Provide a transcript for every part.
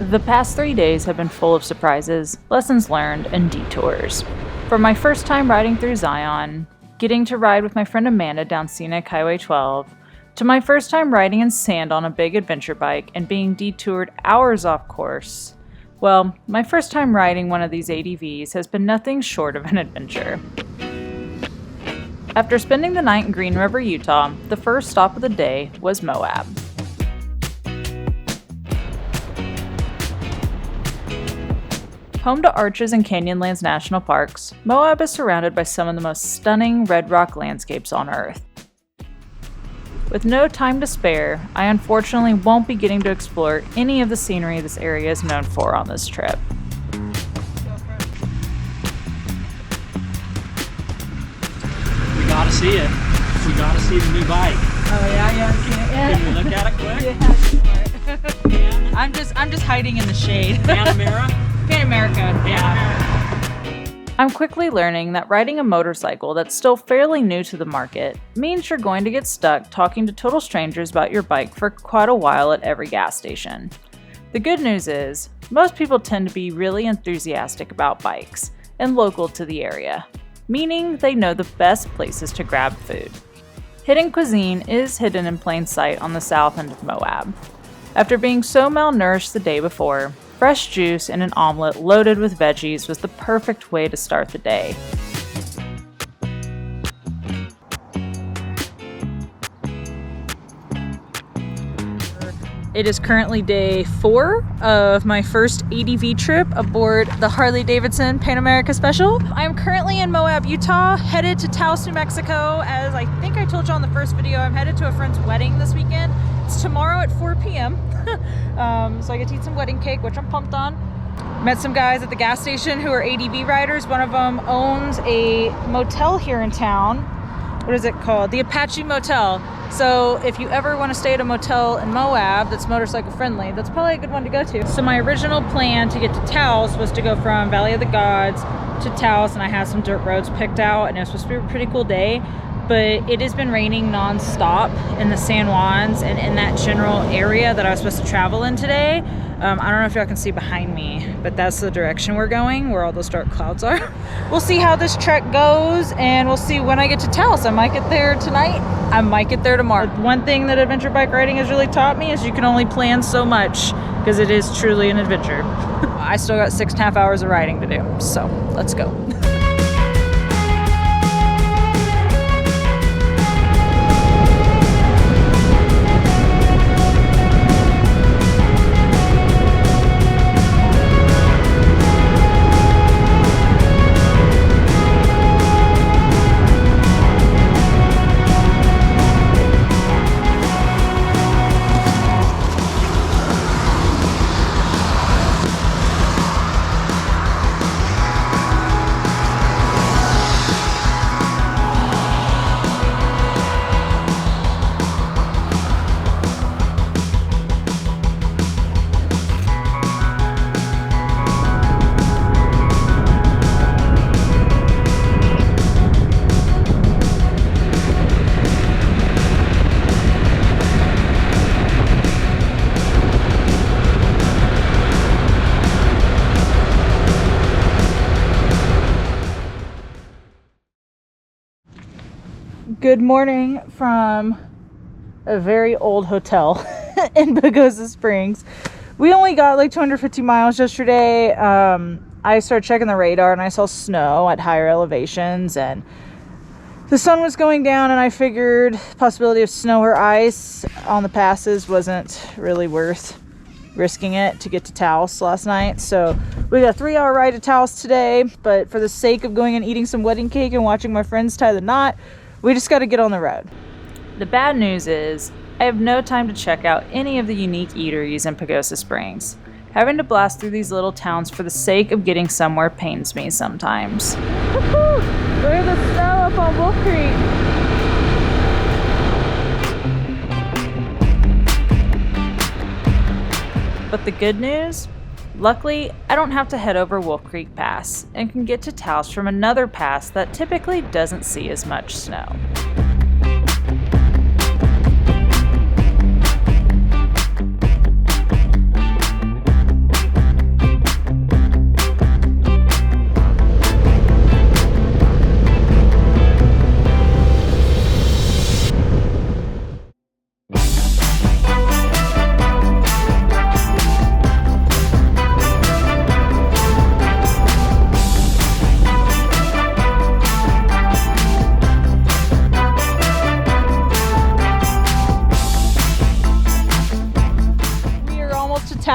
The past 3 days have been full of surprises, lessons learned, and detours. From my first time riding through Zion, getting to ride with my friend Amanda down scenic Highway 12, to my first time riding in sand on a big adventure bike and being detoured hours off course. Well, my first time riding one of these ADVs has been nothing short of an adventure. After spending the night in Green River, Utah, the first stop of the day was Moab. Home to Arches and Canyonlands National Parks, Moab is surrounded by some of the most stunning red rock landscapes on Earth. With no time to spare, I unfortunately won't be getting to explore any of the scenery this area is known for on this trip. We gotta see it. We gotta see the new bike. Oh yeah, you haven't seen it yet? Can we look at it quick? Yeah, I'm just hiding in the shade. Pan America? Pan America, yeah. I'm quickly learning that riding a motorcycle that's still fairly new to the market means you're going to get stuck talking to total strangers about your bike for quite a while at every gas station. The good news is, most people tend to be really enthusiastic about bikes and local to the area, meaning they know the best places to grab food. Hidden Cuisine is hidden in plain sight on the south end of Moab. After being so malnourished the day before, fresh juice and an omelet loaded with veggies was the perfect way to start the day. It is currently day 4 of my first ADV trip aboard the Harley-Davidson Pan America Special. I'm currently in Moab, Utah, headed to Taos, New Mexico. As I think I told you on the first video, I'm headed to a friend's wedding this weekend. It's tomorrow at 4 p.m. So I get to eat some wedding cake, which I'm pumped on. Met some guys at the gas station who are ADV riders. One of them owns a motel here in town. What is it called? The Apache Motel. So if you ever want to stay at a motel in Moab that's motorcycle friendly, that's probably a good one to go to. So my original plan to get to Taos was to go from Valley of the Gods to Taos, and I had some dirt roads picked out, and it was supposed to be a pretty cool day. But it has been raining non-stop in the San Juans and in that general area that I was supposed to travel in today. I don't know if y'all can see behind me, but that's the direction we're going, where all those dark clouds are. We'll see how this trek goes, and we'll see when I get to Taos. I might get there tonight. I might get there tomorrow. One thing that adventure bike riding has really taught me is you can only plan so much, because it is truly an adventure. I still got 6.5 hours of riding to do, so let's go. Good morning from a very old hotel in Pagosa Springs. We only got like 250 miles yesterday. I started checking the radar and I saw snow at higher elevations, and the sun was going down, and I figured possibility of snow or ice on the passes wasn't really worth risking it to get to Taos last night. So we got a 3-hour ride to Taos today, but for the sake of going and eating some wedding cake and watching my friends tie the knot, we just got to get on the road. The bad news is, I have no time to check out any of the unique eateries in Pagosa Springs. Having to blast through these little towns for the sake of getting somewhere pains me sometimes. Woohoo! Look at the snow up on Wolf Creek. But the good news? Luckily, I don't have to head over Wolf Creek Pass and can get to Taos from another pass that typically doesn't see as much snow.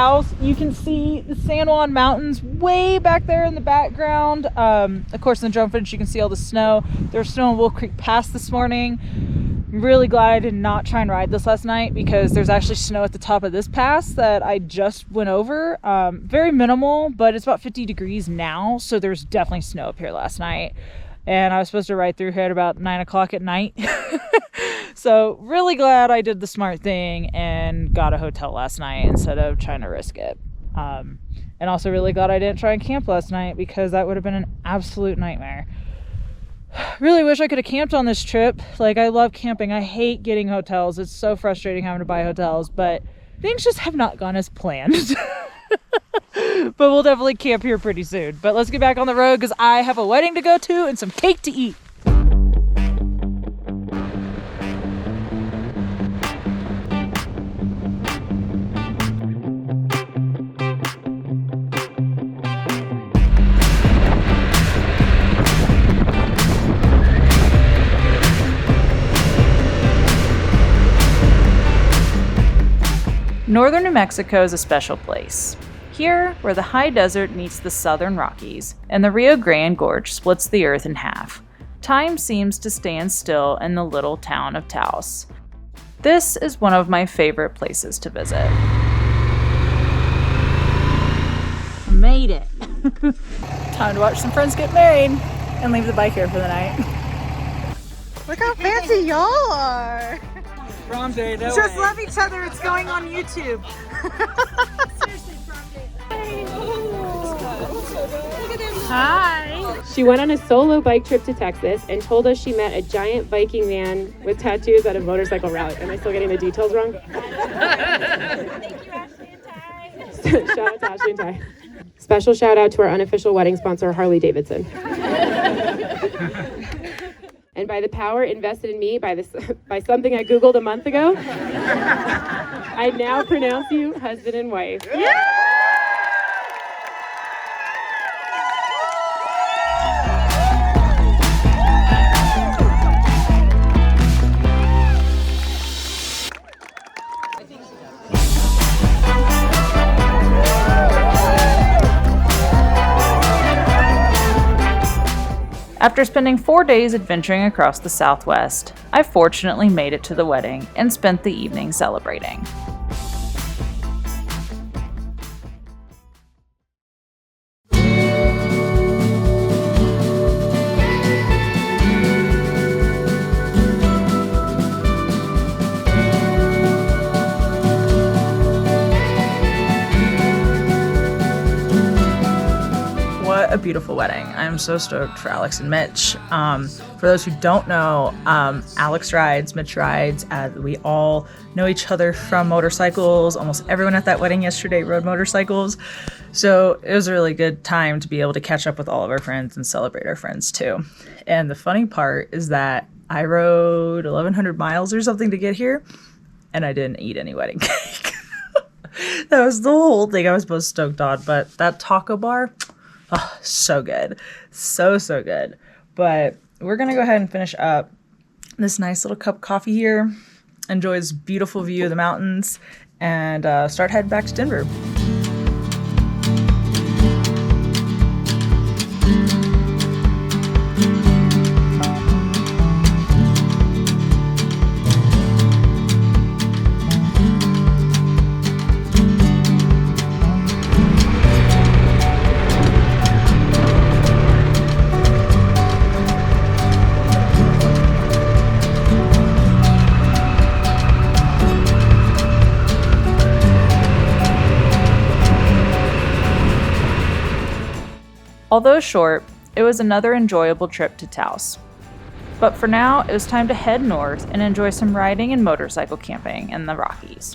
Taos. You can see the San Juan Mountains way back there in the background. Of course, in the drone footage, you can see all the snow. There's snow in Wolf Creek Pass this morning. I'm really glad I did not try and ride this last night because there's actually snow at the top of this pass that I just went over. Very minimal, but it's about 50 degrees now, so there's definitely snow up here last night. And I was supposed to ride through here at about 9 o'clock at night. So really glad I did the smart thing and got a hotel last night instead of trying to risk it. And also really glad I didn't try and camp last night because that would have been an absolute nightmare. Really wish I could have camped on this trip. Like, I love camping. I hate getting hotels. It's so frustrating having to buy hotels, but things just have not gone as planned. But we'll definitely camp here pretty soon. But let's get back on the road because I have a wedding to go to and some cake to eat. Northern New Mexico is a special place. Here, where the high desert meets the southern Rockies, and the Rio Grande Gorge splits the earth in half, time seems to stand still in the little town of Taos. This is one of my favorite places to visit. Made it! Time to watch some friends get married and leave the bike here for the night. Look how fancy y'all are! Prom day, no Just way. love each other, it's going on YouTube. Seriously, prom day. Hi! She went on a solo bike trip to Texas and told us she met a giant Viking man with tattoos at a motorcycle route. Am I still getting the details wrong? Thank you, Ashley and Ty. Shout out to Ashley and Ty. Special shout out to our unofficial wedding sponsor, Harley-Davidson. And by the power invested in me by something I Googled a month ago, I now pronounce you husband and wife. Yeah! After spending 4 days adventuring across the Southwest, I fortunately made it to the wedding and spent the evening celebrating. What a beautiful wedding. I'm so stoked for Alex and Mitch. For those who don't know, Alex rides, Mitch rides. We all know each other from motorcycles. Almost everyone at that wedding yesterday rode motorcycles. So it was a really good time to be able to catch up with all of our friends and celebrate our friends too. And the funny part is that I rode 1,100 miles or something to get here, and I didn't eat any wedding cake. That was the whole thing I was most stoked on. But that taco bar, oh, so good. So good. But we're going to go ahead and finish up this nice little cup of coffee here, enjoy this beautiful view of the mountains, and start heading back to Denver. Although short, it was another enjoyable trip to Taos. But for now, it was time to head north and enjoy some riding and motorcycle camping in the Rockies.